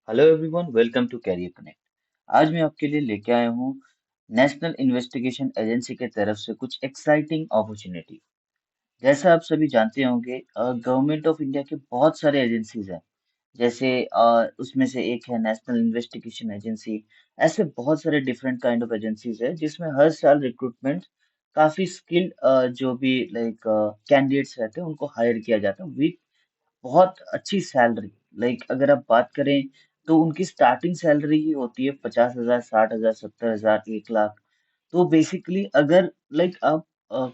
Hello everyone, welcome to career connect. आज मैं आपके लिए लेके आया हूँ नेशनल इन्वेस्टिगेशन एजेंसी के तरफ से कुछ एक्साइटिंग अपॉर्चुनिटी। जैसा आप सभी जानते होंगे, गवर्नमेंट ऑफ इंडिया के बहुत सारे एजेंसीज हैं। जैसे उसमें से एक है नेशनल इन्वेस्टिगेशन एजेंसी। ऐसे बहुत सारे डिफरेंट काइंड ऑफ एजेंसीज है जिसमें हर साल रिक्रूटमेंट काफी स्किल्ड जो भी लाइक कैंडिडेट्स रहते हैं उनको हायर किया जाता है बहुत अच्छी सैलरी। लाइक अगर आप बात करें तो उनकी स्टार्टिंग सैलरी ही होती है 50,000, 60,000, 70,000, 1 लाख। तो बेसिकली अगर लाइक आप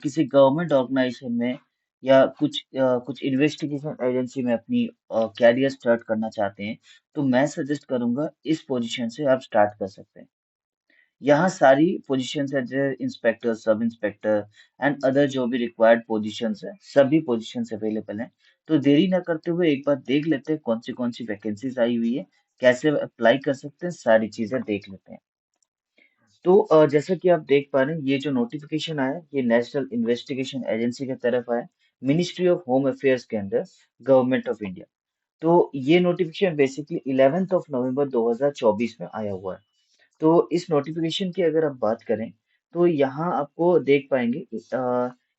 किसी गवर्नमेंट ऑर्गेनाइजेशन में या कुछ इन्वेस्टिगेशन एजेंसी में अपनी कैरियर स्टार्ट करना चाहते हैं, तो मैं सजेस्ट करूंगा इस पोजीशन से आप स्टार्ट कर सकते हैं। यहाँ सारी पोजीशंस है जैसे inspector, sub inspector and other जो भी रिक्वायर्ड पोजीशंस है, सभी पोजीशंस अवेलेबल हैं। तो देरी ना करते हुए एक बार देख लेते हैं कौन सी वैकेंसीज आई हुई है, कैसे अप्लाई कर सकते हैं, सारी चीजें देख लेते हैं। तो जैसा कि आप देख पा रहे हैं, ये जो नोटिफिकेशन आया ये नेशनल इन्वेस्टिगेशन एजेंसी की तरफ आया, मिनिस्ट्री ऑफ होम अफेयर्स के अंदर, गवर्नमेंट ऑफ इंडिया। तो ये नोटिफिकेशन बेसिकली 11 नवंबर 2024 में आया हुआ है। तो इस नोटिफिकेशन की अगर आप बात करें तो यहाँ आपको देख पाएंगे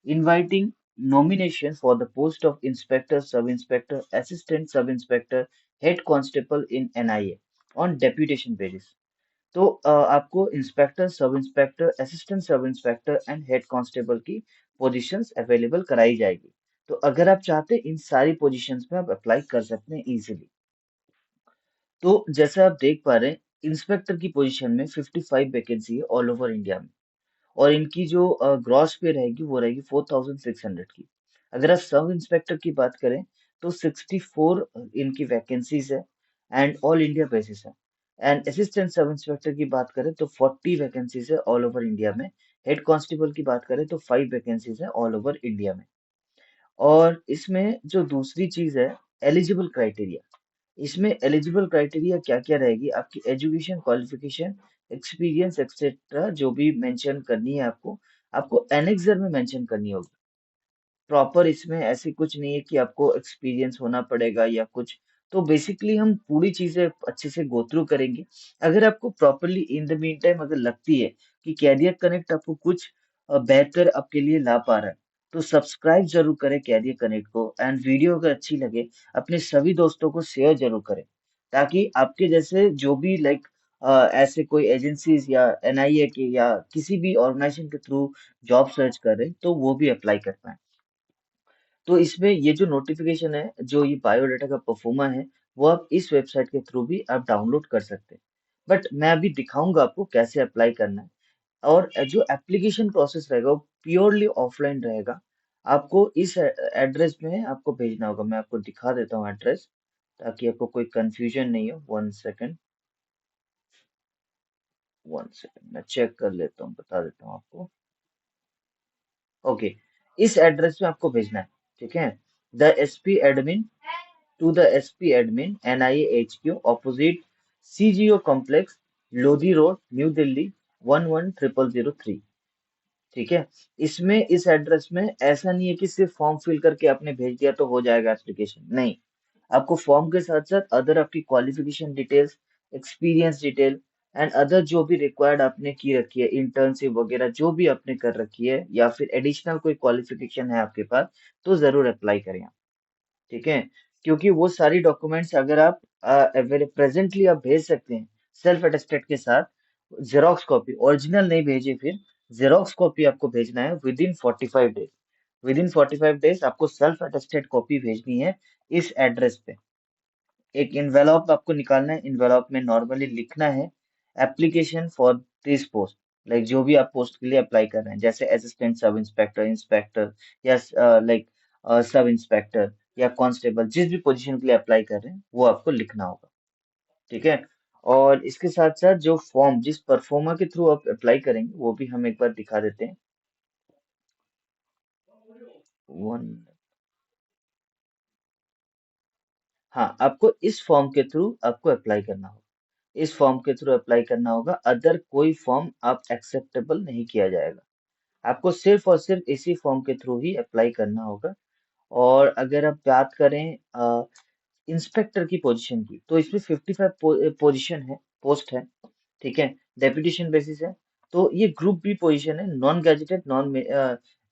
inviting nomination for the post of inspector, sub inspector, assistant sub inspector, head constable in NIA on deputation basis. तो आपको inspector, sub inspector, assistant sub inspector and head constable की पोजीशंस अवेलेबल कराई जाएगी। तो अगर आप चाहते हैं इन सारी पोजीशंस में आप अप्लाई कर सकते हैं इजीली। तो जैसे आप देख पा रहे हैं, इंस्पेक्टर की पोजीशन में 55 वैकेंसी है ऑल ओवर इंडिया में। और इनकी जो ग्रॉस पे रहेगी वो रहेगी 4,600 की। अगर आप सब इंस्पेक्टर की बात करें तो 64 इनकी वैकेंसीज है एंड ऑल इंडिया बेसिस है। एंड असिस्टेंट सब इंस्पेक्टर की बात करें तो 40 वैकेंसीज है ऑल ओवर इंडिया में। हेड कांस्टेबल की बात करें तो 5 वैकेंसीज है ऑल ओवर इंडिया में। और इसमें जो दूसरी चीज है, एलिजिबल क्राइटेरिया। इसमें एलिजिबल क्राइटेरिया क्या क्या रहेगी, आपकी एजुकेशन, क्वालिफिकेशन, एक्सपीरियंस एक्सेट्रा जो भी मेंशन करनी है आपको, आपको एनेक्सर में मेंशन करनी होगी। प्रॉपर इसमें ऐसी कुछ नहीं है कि आपको एक्सपीरियंस होना पड़ेगा या कुछ। तो बेसिकली हम पूरी चीजें अच्छे से गो थ्रू करेंगे। अगर आपको properly in the mean time अगर लगती है कि कैरियर कनेक्ट आपको कुछ बेहतर आपके लिए ला पा रहा है, तो सब्सक्राइब जरूर करें कैरियर कनेक्ट को। एंड वीडियो अगर अच्छी लगे अपने सभी दोस्तों को शेयर जरूर करें, ताकि आपके जैसे जो भी लाइक ऐसे कोई एजेंसीज या एनआईए के या किसी भी ऑर्गेनाइजेशन के थ्रू जॉब सर्च कर रहे हैं तो वो भी अप्लाई कर पाए। तो इसमें ये जो नोटिफिकेशन है, जो ये बायोडाटा का परफॉर्मा है, वो आप इस वेबसाइट के थ्रू भी आप डाउनलोड कर सकते हैं। बट मैं अभी दिखाऊंगा आपको कैसे अप्लाई करना है। और जो एप्लीकेशन प्रोसेस रहेगा वो प्योरली ऑफलाइन रहेगा। आपको इस एड्रेस में आपको भेजना होगा। मैं आपको दिखा देता हूँ एड्रेस, ताकि आपको कोई कंफ्यूजन नहीं हो। 1 सेकेंड, 1 सेकेंड, मैं चेक कर लेता हूँ, बता देता हूँ आपको। ओके, इस एड्रेस में आपको भेजना है। ठीक है, the S P admin, to the SP admin NIA HQ opposite CGO complex, Lodhi road, new Delhi 110003। ठीक है, इसमें इस एड्रेस में ऐसा नहीं है कि सिर्फ फॉर्म फिल करके आपने भेज दिया तो हो जाएगा एप्लीकेशन, नहीं। आपको फॉर्म के साथ साथ अदर आपकी qualification details, experience detail and other जो भी रिक्वायर्ड आपने की रखी है, इंटर्नशिप वगैरह जो भी आपने कर रखी है या फिर एडिशनल कोई क्वालिफिकेशन है आपके पास, तो जरूर अप्लाई करें आप। ठीक है, क्योंकि वो सारी डॉक्यूमेंट्स अगर आप प्रेजेंटली आप भेज सकते हैं सेल्फ अटेस्टेड के साथ, जेरोक्स कॉपी, ओरिजिनल नहीं भेजे फिर, जेरोक्स कॉपी आपको भेजना है with in 45 days. With in 45 days आपको सेल्फ अटेस्टेड कॉपी भेजनी है इस एड्रेस पे। एक इन्वेलॉप आपको निकालना है, इन्वेलॉप में नॉर्मली लिखना है application for this post. Like जो भी आप पोस्ट के लिए अप्लाई कर रहे हैं, जैसे असिस्टेंट सब इंस्पेक्टर, इंस्पेक्टर या लाइक सब इंस्पेक्टर या कांस्टेबल, जिस भी पोजीशन के लिए अप्लाई कर रहे हैं वो आपको लिखना होगा। ठीक है, और इसके साथ साथ जो फॉर्म जिस परफॉर्मा के थ्रू आप अप्लाई करेंगे वो भी हम एक बार दिखा देते हैं। वन, हाँ, आपको इस फॉर्म के थ्रू आपको अप्लाई करना होगा। इस फॉर्म के थ्रू अप्लाई करना होगा, अदर कोई फॉर्म आप एक्सेप्टेबल नहीं किया जाएगा। आपको सिर्फ और सिर्फ इसी फॉर्म के थ्रू ही अप्लाई करना होगा। और अगर आप बात करें इंस्पेक्टर की पोजीशन की, तो इसमें 55 पोजीशन है, पोस्ट है, ठीक है, डेपुटेशन बेसिस है। तो ये ग्रुप बी पोजीशन है, नॉन गैजेटेड, नॉन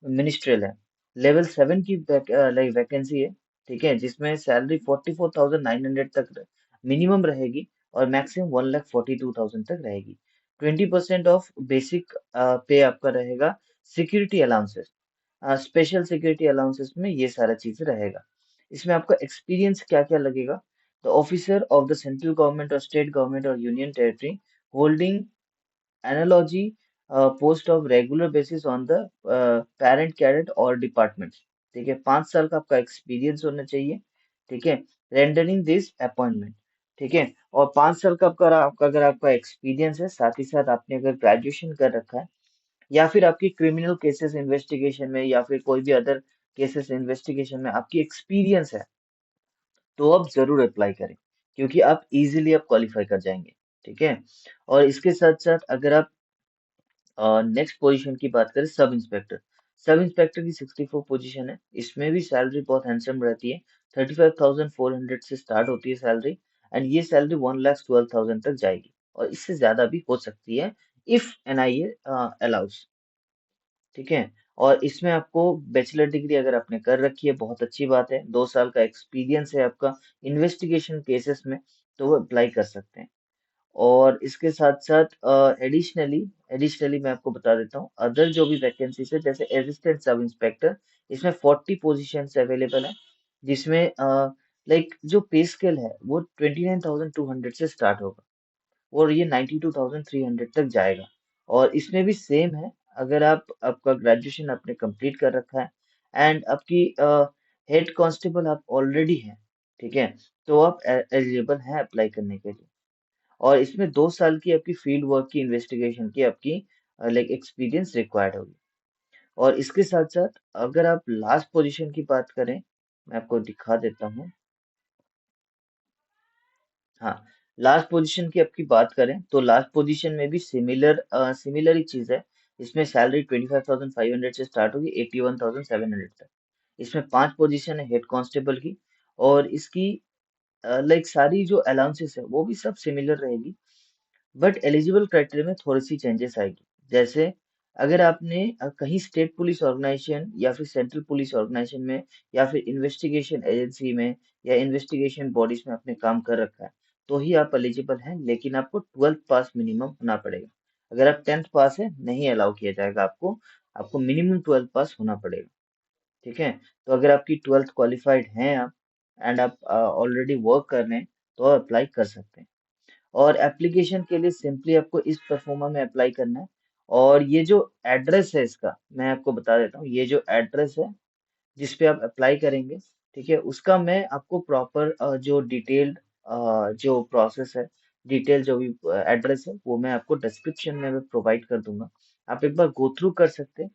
मिनिस्ट्रियल है। लेवल 7 की लाइक वैकेंसी है, ठीक है, जिसमें सैलरी 44,900 तक मिनिमम रहेगी और मैक्सिमम 1,42,000 तक रहेगी। 20% ऑफ बेसिक पे आपका रहेगा। Security allowances, special security allowances में ये सारा चीज रहेगा। इसमें आपका एक्सपीरियंस क्या क्या लगेगा? The officer of the central government और स्टेट गवर्नमेंट और union territory holding analogy post of regular basis on the parent cadet और डिपार्टमेंट, ठीक है, 5 साल का आपका एक्सपीरियंस होना चाहिए, ठीक है, रेंडरिंग दिस अपॉइंटमेंट, ठीक है। और 5 साल का आपका अगर आपका एक्सपीरियंस है, साथ ही साथ आपने अगर ग्रेजुएशन कर रखा है, या फिर आपकी क्रिमिनल केसेस इन्वेस्टिगेशन में या फिर कोई भी अदर केसेस इन्वेस्टिगेशन में आपकी एक्सपीरियंस है, तो आप जरूर अप्लाई करें, क्योंकि आप इजीली आप क्वालिफाई कर जाएंगे, ठीक है। और इसके साथ साथ अगर आप नेक्स्ट पोजीशन की बात करें, सब इंस्पेक्टर, सब इंस्पेक्टर की 64 पोजीशन है। इसमें भी सैलरी बहुत हैंडसम रहती है, 35,400 से स्टार्ट होती है सैलरी, एंड ये सैलरी 1,12,000 तक जाएगी, और इससे ज्यादा भी हो सकती है इफ एनआईए अलाउस, ठीक है। और इसमें आपको बैचलर डिग्री अगर आपने कर रखी है, बहुत अच्छी बात है, 2 साल का एक्सपीरियंस है आपका इन्वेस्टिगेशन केसेस में, तो वो अप्लाई कर सकते हैं। और इसके साथ साथ एडिशनली एडिशनली मैं आपको बता देता हूँ, अदर जो भी वैकेंसीज है, जैसे असिस्टेंट सब इंस्पेक्टर, इसमें 40 पोजीशन अवेलेबल है, जिसमें लाइक जो पे स्केल है वो 29,200 से स्टार्ट होगा, और ये 92,300 तक जाएगा। और इसमें भी सेम है, अगर आप आपका ग्रेजुएशन आपने कंप्लीट कर रखा है एंड आपकी हेड कांस्टेबल आप ऑलरेडी हैं, ठीक है, तो आप एलिजिबल हैं अप्लाई करने के लिए। और इसमें 2 साल की आपकी फील्ड वर्क की इन्वेस्टिगेशन की आपकी लाइक एक्सपीरियंस रिक्वायर्ड होगी। और इसके साथ साथ अगर आप लास्ट पोजीशन की बात करें, मैं आपको दिखा देता हूँ। हाँ, लास्ट पोजीशन की आपकी बात करें तो लास्ट पोजीशन में भी सिमिलर ही चीज है। इसमें सैलरी 25,500 से स्टार्ट होगी 81,700 तक। इसमें 5 पोजीशन है हेड कांस्टेबल की, और इसकी लाइक सारी जो अलाउंसेस है वो भी सब सिमिलर रहेगी, बट एलिजिबल क्राइटेरिया में थोड़ी सी चेंजेस आएगी। जैसे अगर आपने कहीं स्टेट पुलिस ऑर्गेनाइजेशन या फिर सेंट्रल पुलिस ऑर्गेनाइजेशन में या फिर इन्वेस्टिगेशन एजेंसी में या इन्वेस्टिगेशन बॉडीज में आपने काम कर रखा है, तो ही आप एलिजिबल हैं, लेकिन आपको 12th पास मिनिमम होना पड़ेगा। अगर आप 10th पास है, नहीं अलाउ किया जाएगा आपको, आपको मिनिमम 12th पास होना पड़ेगा, ठीक है। तो अगर आपकी 12th क्वालिफाइड हैं आप, एंड आप ऑलरेडी वर्क कर रहे हैं, तो आप अप्लाई कर सकते हैं। और एप्लीकेशन के लिए सिंपली आपको इस परफॉर्मा में अप्लाई करना है। और ये जो एड्रेस है इसका, मैं आपको बता देता हूँ, ये जो एड्रेस है जिस पे आप अप्लाई करेंगे, ठीक है, उसका मैं आपको प्रॉपर जो डिटेल्ड जो प्रोसेस है, डिटेल जो भी एड्रेस है, वो मैं आपको डिस्क्रिप्शन में प्रोवाइड कर दूंगा। आप एक बार गो थ्रू कर सकते हैं,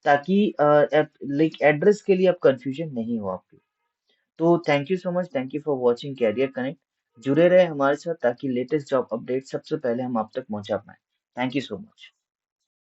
ताकि लाइक एड्रेस के लिए आप कंफ्यूजन नहीं हो आपकी। तो thank you so much, thank you for watching career connect. जुड़े रहे हमारे साथ, ताकि लेटेस्ट जॉब अपडेट सबसे पहले हम आप तक पहुंचा पाए। Thank you so much.